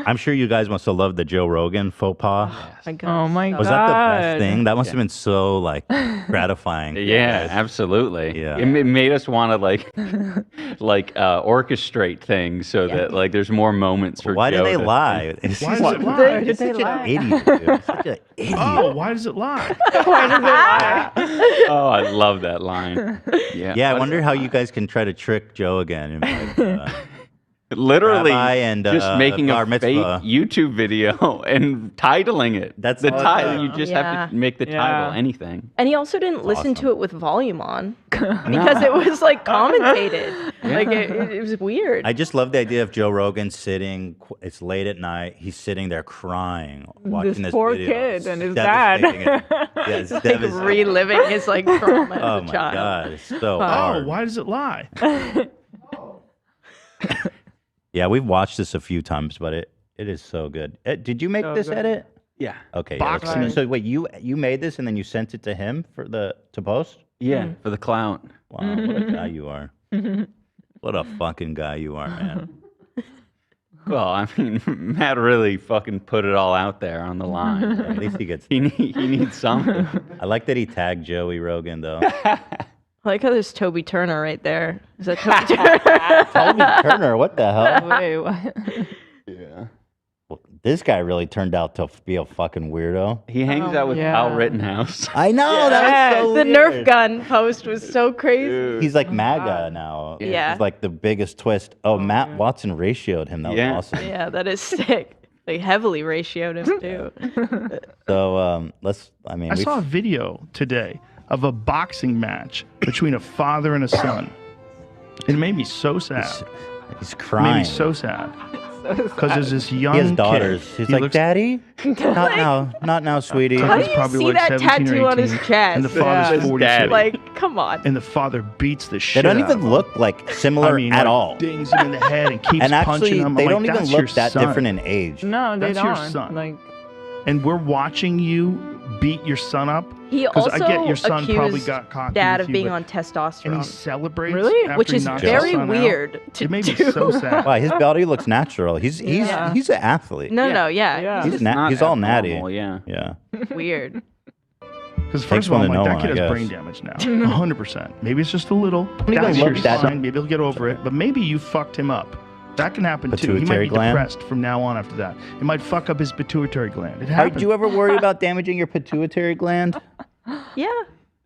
I'm sure you guys must have loved the Joe Rogan faux pas. Oh my God. Was that the best thing? That must have been so like gratifying. Yeah, absolutely. Yeah. It made us want to like orchestrate things so that like there's more moments for Why Joe do they to- lie? Why does it lie? Why did He's they such lie? an idiot. Dude. Such an idiot. Oh, why does it lie? Why does it lie? Oh, I love that line. Yeah. Yeah, I wonder how you guys can try to trick Joe again. And be like, Literally Rabbi and, just making bar a fake mitzvah. YouTube video and titling it. That's the all it title. is. You just Yeah. have to make the title anything. And he also didn't listen awesome. to it with volume on because it was like commentated. Like it was weird. I just love the idea of Joe Rogan sitting. It's late at night. He's sitting there crying, watching this poor video. kid and his Devastating dad. it. Yeah, it's like devastating. reliving his like trauma Oh as a my child. god, it's so Oh, hard. why does it lie? Yeah, we've watched this a few times, but it is so good. Did you make So this good. edit? Yeah. Okay. Boxing. Yeah, so wait, you made this and then you sent it to him to post? Yeah, for the clout. Wow, what a guy you are. What a fucking guy you are, man. Well, I mean, Matt really fucking put it all out there on the line. At least he gets. he needs something. I like that he tagged Joey Rogan though. I like how there's Toby Turner right there. Is that Toby Turner? Toby Turner, what the hell? Wait, what? Yeah. Well, this guy really turned out to be a fucking weirdo. He hangs out with yeah. Kyle Rittenhouse. I know that was so the weird. Nerf gun post was so crazy. He's like MAGA now. Yeah. He's like the biggest twist. Oh, Matt Watson ratioed him. That Yeah. was awesome. Yeah, that is sick. They heavily ratioed him too. So I mean, I saw a video today of a boxing match between a father and a son. It made me so sad. he's It made crying. me so sad. Because there's this young He has daughters. kid. He's He like, looks- Daddy, not now, sweetie. How do He's you probably see like that 17 or tattoo on his 18, chest? And the father's Yeah. 42. Daddy. Like, come on. And the father beats the They shit don't out even of him. look like similar I mean, at like, all. dings him in the head and keeps And punching actually, him. I'm they like, don't even "That's look your that son." different in age. No, they That's don't. your son. Like, And we're watching you beat your son up. He 'Cause also I get your son probably accused got cocky dad with of you, being but- on And he testosterone, celebrates. Really? after which he is knocks his very son out. weird to It made do. me so sad. Wow, his body looks natural. He's Yeah. an athlete. No, yeah, Yeah. He's, It's not he's all natty. abnormal, yeah. Yeah. weird. Because Takes first of all, one I'm to like, know that one, kid I has guess. brain damage now. 100%. Maybe it's just a little. even That's look your that- son. Maybe he'll get over it. But maybe you fucked him up. That can happen too. He might Pituitary be gland? depressed from now on after that. It might fuck up his pituitary gland. It Are happens. you ever worried about damaging your pituitary gland? Yeah.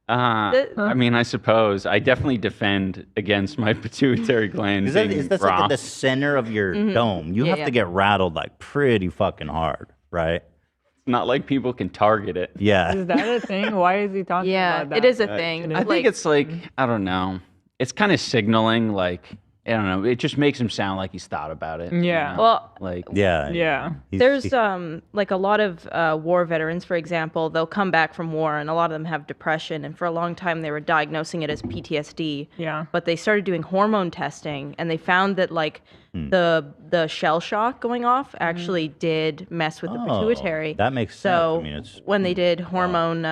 I mean, I suppose I definitely defend against my pituitary gland. Is that being like raw. at the center of your dome? You Yeah, have yeah. to get rattled like pretty fucking hard, right? It's not like people can target it. Yeah. is that a thing? Why is he talking Yeah, about that? it is a thing. I think it's like I don't know. It's kind of signaling like I don't know. It just makes him sound like he's thought about it. Yeah. Well, Like Yeah. Yeah. there's like a lot of war veterans, for example, they'll come back from war and a lot of them have depression, and for a long time they were diagnosing it as PTSD. Yeah. But they started doing hormone testing and they found that like the shell shock going off actually did mess with the pituitary. That makes sense. So I mean, it's when they did hormone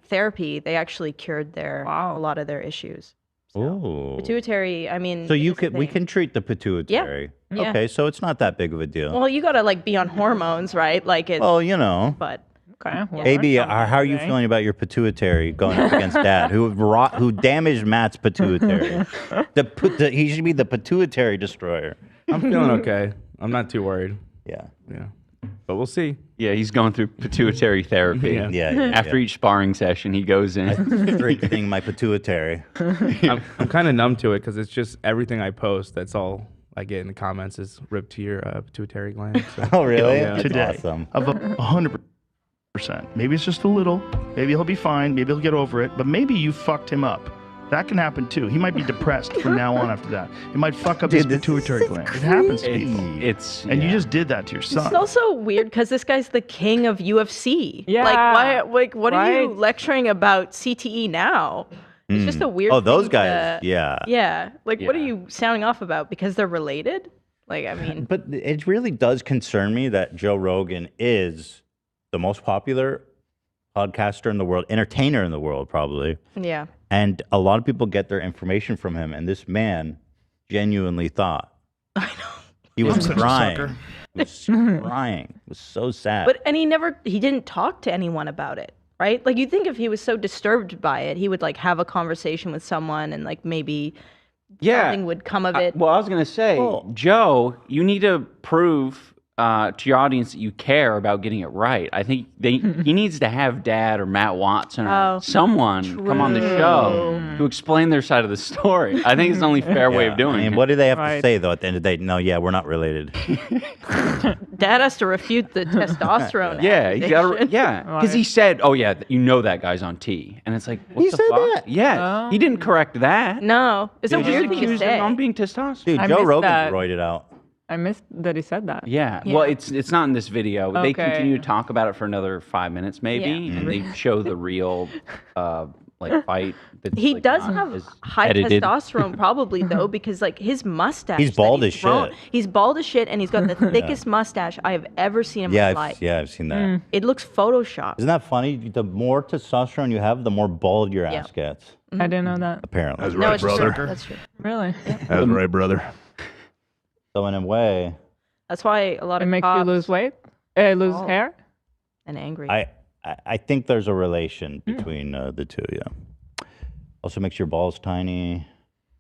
therapy, they actually cured a Wow. lot of their issues. ooh. Pituitary, I mean. So you is a we thing. can treat the pituitary. Yeah. Okay, so it's not that big of a deal. Well, you gotta like be on hormones, right? Like it's. Well, you know. But Okay. Well, AB, that's how are you something feeling about your pituitary going up against Dad, who damaged Matt's pituitary? He should be the pituitary destroyer. I'm feeling okay. I'm not too worried. Yeah. Yeah. But we'll see. yeah, he's going through pituitary therapy. Yeah. Yeah. After each sparring session, he goes in. strengthening my pituitary. I'm kind of numb to it because it's just everything I post. That's all I get in the comments is ripped to your pituitary gland. So. Oh, really? Yeah. That's today awesome. of 100%. Maybe it's just a little. Maybe he'll be fine. Maybe he'll get over it. But maybe you fucked him up. That can happen too. He might be depressed from now on after that. It might fuck up his Dude, this pituitary is gland. It happens to people. It's And you yeah. just did that to your son. it's also weird because this guy's the king of UFC. Yeah. Like why? Like what are you Right. lecturing about CTE now? It's just a weird. Oh, those thing guys. to- Yeah. Yeah. Like what are Yeah. you sounding off about? Because they're related? Like I mean. But it really does concern me that Joe Rogan is the most popular podcaster in the world, entertainer in the world, probably. Yeah. And a lot of people get their information from him. And this man genuinely thought. I know. He was I'm such a crying. sucker. He was crying. It was so sad. And he didn't talk to anyone about it, right? Like, you'd think if he was so disturbed by it, he would like have a conversation with someone and like maybe something would come of it. Well, I was gonna say, Joe, you need to prove to your audience that you care about getting it right. I think he needs to have Dad or Matt Watson or someone come on the show to explain their side of the story. I think it's the only fair way of doing it. What do they have to say though at the end of the day? No, we're not related. Dad has to refute the testosterone. Yeah, because he said, "Oh yeah, you know that guy's on T," and it's like, what the said fuck? that? Yeah, he didn't correct that. No, it's a He just weird thing to accused say. him on being testosterone. Dude, I Joe missed Rogan's that. roided out. I missed that he said that. Yeah. Well, it's not in this video. They Okay. continue to talk about it for another 5 minutes, maybe, Yeah. and they show the real fight. That's, He like, does not have as high edited. testosterone, probably though, because like his mustache. He's that bald as grown- shit. He's bald as shit, and he's got the thickest mustache I have ever seen in my life. I've seen that. It looks photoshopped. Isn't that funny? The more testosterone you have, the more bald your ass gets. I didn't know that. Apparently. That's No, right, it's brother. true. That's true. Really? That's right, brother. So in a way, That's why a lot It of makes you cops lose weight? Lose hair? and angry. I think there's a relation between the two. Yeah. Also makes your balls tiny.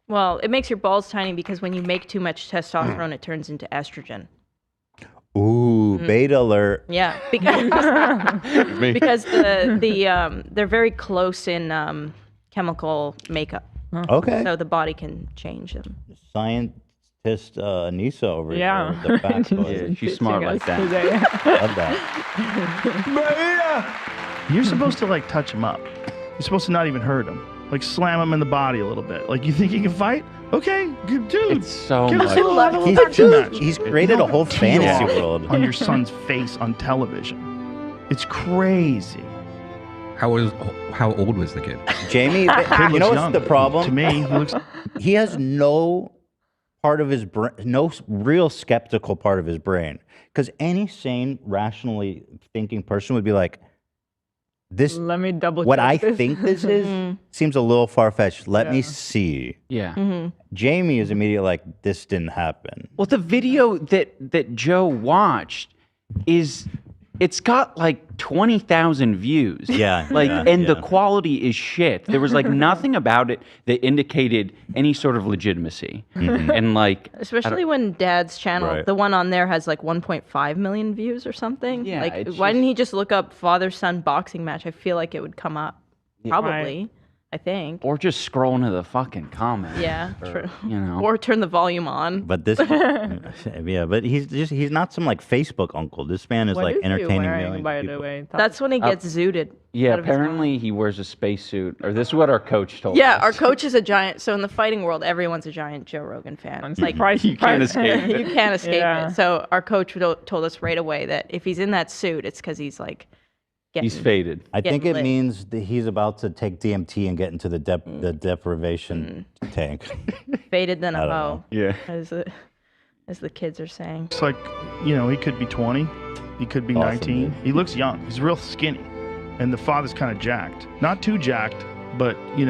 Well, it makes your balls tiny because when you make too much testosterone, it turns into estrogen. Ooh, beta alert. Yeah, because they're very close in chemical makeup, Okay. so the body can change them. Scientist Anissa over Yeah. here. The factoid. Yeah, she's smart like that. Today. Love that. You're supposed to like touch him up. You're supposed to not even hurt him. Like slam him in the body a little bit. Like, you think he can fight? Okay, good dude. It's so Give us much. a level He's, of action match. he's created a whole fantasy Tee-off world. on your son's face on television. It's crazy. How old was the kid? Jamie, Kid you know looks what's the young. problem? To me, he looks. He has no part of his brain, no real skeptical part of his brain. Because any sane, rationally thinking person would be like, this, Let me double what check I this. think this is seems a little far-fetched. Let me see. Yeah. Jamie is immediately like, this didn't happen. Well, the video that Joe watched it's got like 20,000 views. Yeah, Like, yeah, and the yeah. quality is shit. There was like nothing about it that indicated any sort of legitimacy. And like, Especially when Dad's channel, Right. the one on there, has like 1.5 million views or something. Yeah, like, it's why didn't he just look up father-son boxing match? I feel like it would come up. Probably, I think. or just scroll into the fucking comments. Yeah, true. You know. Or turn the volume on. But this, yeah, but he's not some like Facebook uncle. This man is What like is he entertaining wearing, millions by of the people. way? That's when he gets zooted. Yeah, out of his apparently he wears a spacesuit, or this is what our coach told Yeah, us. our coach is a giant. So in the fighting world, everyone's a giant Joe Rogan fan. It's like You can't escape it. you can't escape Yeah. it. So our coach told us right away that if he's in that suit, it's because he's like getting. He's faded. I think it lit. means that he's about to take DMT and get into the deprivation tank. faded than a I don't hoe, Yeah. as the kids are saying. It's like, he could be 20. He could be Awesome, 19. dude. He looks young. He's real skinny. And the father's kind of jacked. Not too jacked, but, he's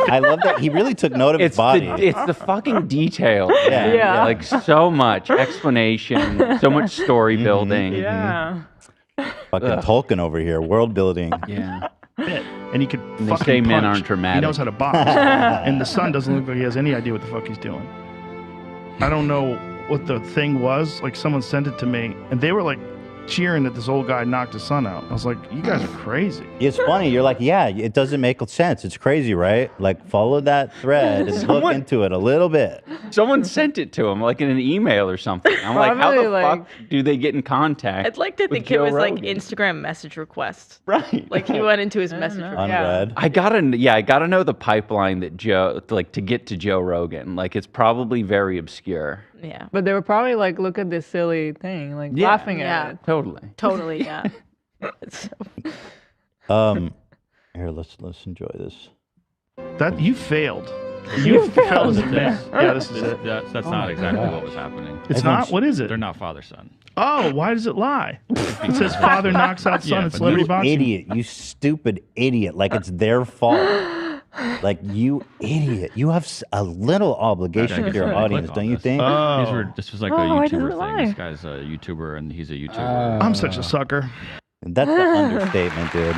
I love that he really took note of his It's body. it's the fucking detail. Yeah. man. Yeah. Like so much explanation, so much story building. Yeah. Fucking Tolkien over here, world building. Yeah. fit. And he could they fucking say men punch. aren't dramatic. He knows how to box. And the son doesn't look like he has any idea what the fuck he's doing. I don't know what the thing was. Like, someone sent it to me, and they were like cheering that this old guy knocked his son out. I was like, you guys are crazy. It's funny. You're like, yeah, it doesn't make sense. It's crazy, right? Like, follow that thread and look into it a little bit. Someone sent it to him, like in an email or something. I'm like, how the Probably, fuck do they get in contact? I'd like to with think it Joe was like Rogan? Instagram message requests. Right. Like he went into his message. know. request. Unread. I gotta know the pipeline that Joe, like, to get to Joe Rogan. Like, it's probably very obscure. Yeah, But they were probably like, look at this silly thing, like Yeah. laughing Yeah. at it. Totally. totally. Yeah. It's so- Here, let's enjoy this. That you failed. You failed. failed. Yeah, this is it. That's not exactly what was happening. It's not. What is it? They're not father son. Oh, why does it lie? It says father knocks out son Yeah, in but celebrity You boxing. idiot! You stupid idiot! Like it's their fault. Like, you idiot. You have a little obligation to your audience, don't you think? This was like a Oh, I didn't YouTuber thing. lie. This guy's a YouTuber, and he's a YouTuber. I'm such a sucker. That's an understatement, dude.